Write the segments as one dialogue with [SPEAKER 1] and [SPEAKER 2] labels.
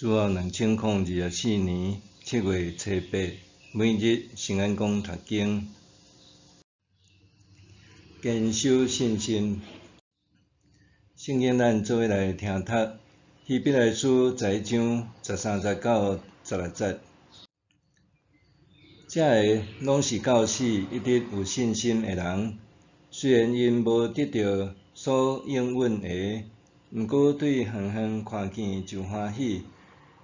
[SPEAKER 1] 自2024年7月初8，每日圣安宫读经，坚守信心。圣经咱做伙来听读，希伯来书10章13、19、16节。这个拢是到死一直有信心的人，虽然因无得到所应允的，毋过对远远看见就欢喜，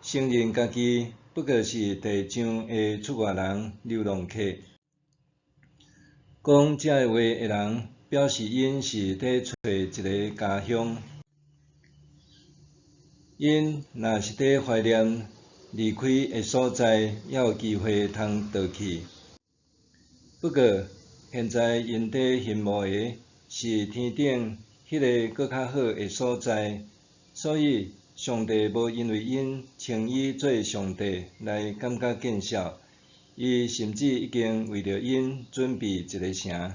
[SPEAKER 1] 承认家己不过是地上的出外人、流浪客。讲这话的人，表示因是伫找一个家乡。因若是伫怀念离开的所在，也有机会通倒去。不过，现在因伫羡慕的是天顶迄个搁较好的所在，所以上帝无因为因称伊做上帝来感觉见笑，伊甚至已经为着因准备一个城。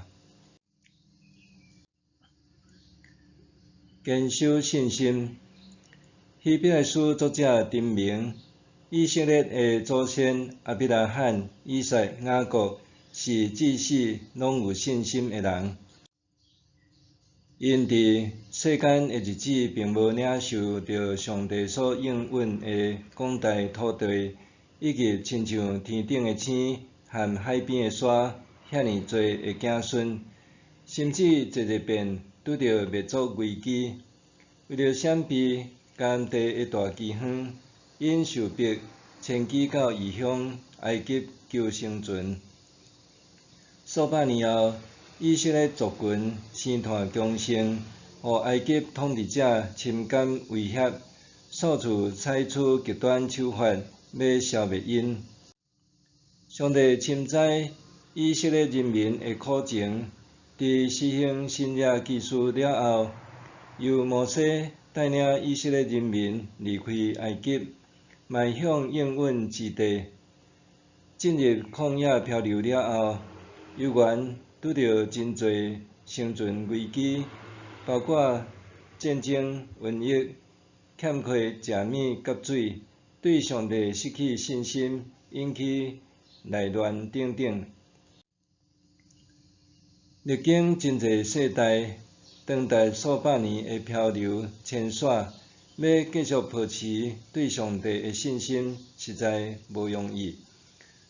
[SPEAKER 1] 坚守信心。希伯来书作者证明，以色列的祖先亚伯拉罕、以撒、雅各是至死拢有信心的人。因伫世间的日子，并无领受到上帝所应允的广大土地，以及亲像天顶的星和海边的沙遐尼侪的子孙，甚至日遍拄着灭族危机。为了闪避甘地的大饥荒，因受迫迁徙到异乡埃及求生存。数百年后，以色列族群生团强盛，互埃及统治者深感威胁，数次采取极端手法要消灭因。上帝深知以色列人民的苦情，伫施行新约纪书了后，由摩西带领以色列人民离开埃及，迈向应允之地。进入旷野漂流了后，犹原拄着真侪生存危机，包括战争、瘟疫、欠缺食物甲水，对上帝失去信心，引起内乱等等。历经真侪世代，长达数百年的漂流迁徙，要继续保持对上帝的信心，实在无容易。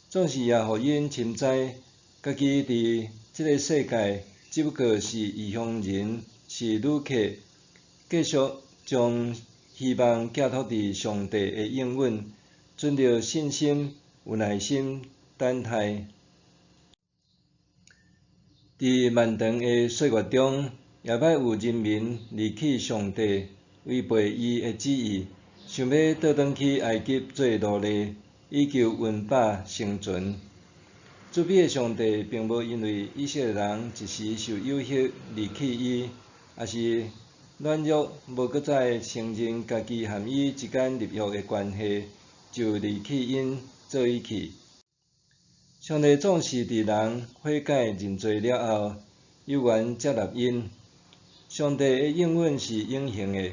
[SPEAKER 1] 总是也互因深知，家己伫这个世界只不过是异乡人，是旅客，继续将希望寄托伫上帝的应允，存着信心、有耐心、等待。伫漫长的岁月中，也捌有人民离弃上帝，违背伊的旨意，想要倒转去埃及做奴隶，以求温饱生存。慈悲的上帝并无因为以色列人一时受诱惑离弃伊，也是软弱无搁再承认家己和伊之间立约的关系，就离弃因做伊去。上帝总是伫人悔改认罪了后，犹原接纳因。上帝的应允是永恒的，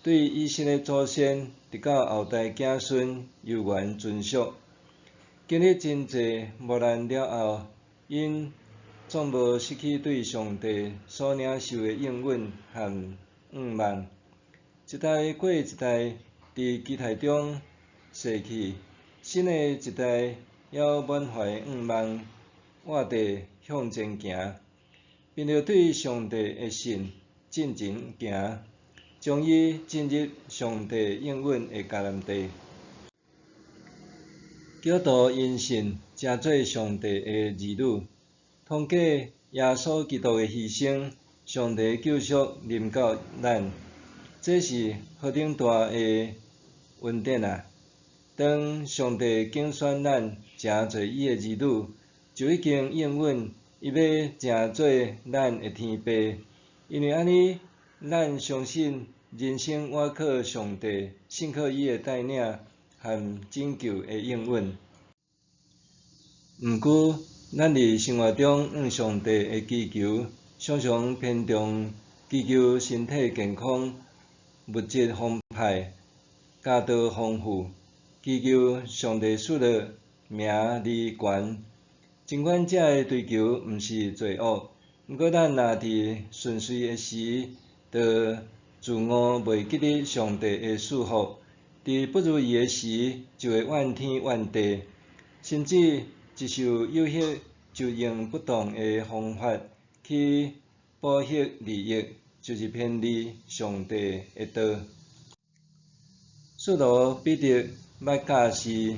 [SPEAKER 1] 对以色列祖先直到后代子孙犹原遵守。经历真侪磨难了后，因总无失去对上帝所领受的应允和仰望。一代过一代，伫期待中逝去，新的一代还满怀仰望，活地向前行，凭着对上帝的信进前行，将伊进入上帝应允的迦南地。基督徒因信成做上帝的儿女，通过耶稣基督的牺牲，上帝救赎临到咱，这是何等大的恩典啊！当上帝拣选咱成做伊的儿女，就已经应允伊要成做咱的天父。因为安尼，咱相信人生倚靠上帝，信靠伊的带领和拯救的应允。毋过，咱伫生活中向上帝的祈求，常常偏重祈求身体健康、物质丰沛、家道丰富，祈求上帝赐落名利权。尽管这个追求毋是罪恶，毋过咱若伫顺遂的时，就自我袂记得上帝的赐福；伫不如意的时，就会怨天怨地，甚至一受诱惑就用不当的方法去捕获利益，就是偏离上帝的道。使徒彼得捌教是，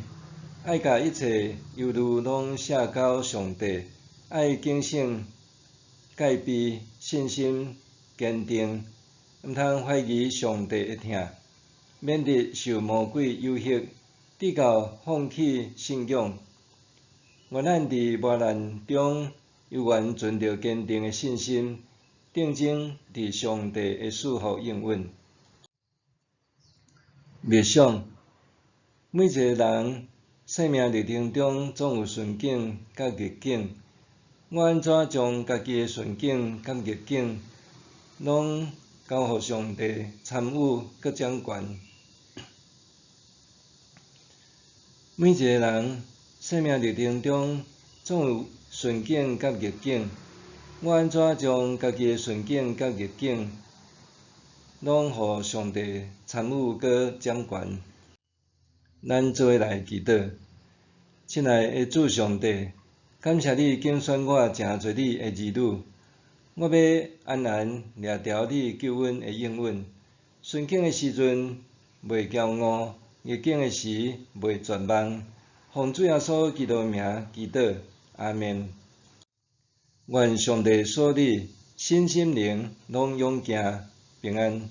[SPEAKER 1] 爱甲一切忧虑拢卸交上帝，爱谨慎戒备，信心坚定，毋通怀疑上帝的疼，免得受魔鬼诱惑，直到放弃信仰。愿咱伫磨难中，犹原存着坚定的信心，定睛伫上帝的赐福应允。默想，每一个人生命历程中总有顺境甲逆境，我安怎将家己的顺境甲逆境，拢交互上帝参与佮掌权？每一个人生命历程中总有顺境甲逆境，我安怎将家己的顺境甲逆境，拢互上帝参与佮掌权？咱做伙来祈祷，亲爱的主上帝，感谢你拣选我成做你的儿女，我要安然掠牢你救恩的应允。顺境的时阵袂骄傲，逆境的时袂绝望。奉主耶稣基督名祈祷，阿们。愿上帝赐你身心灵拢勇健平安。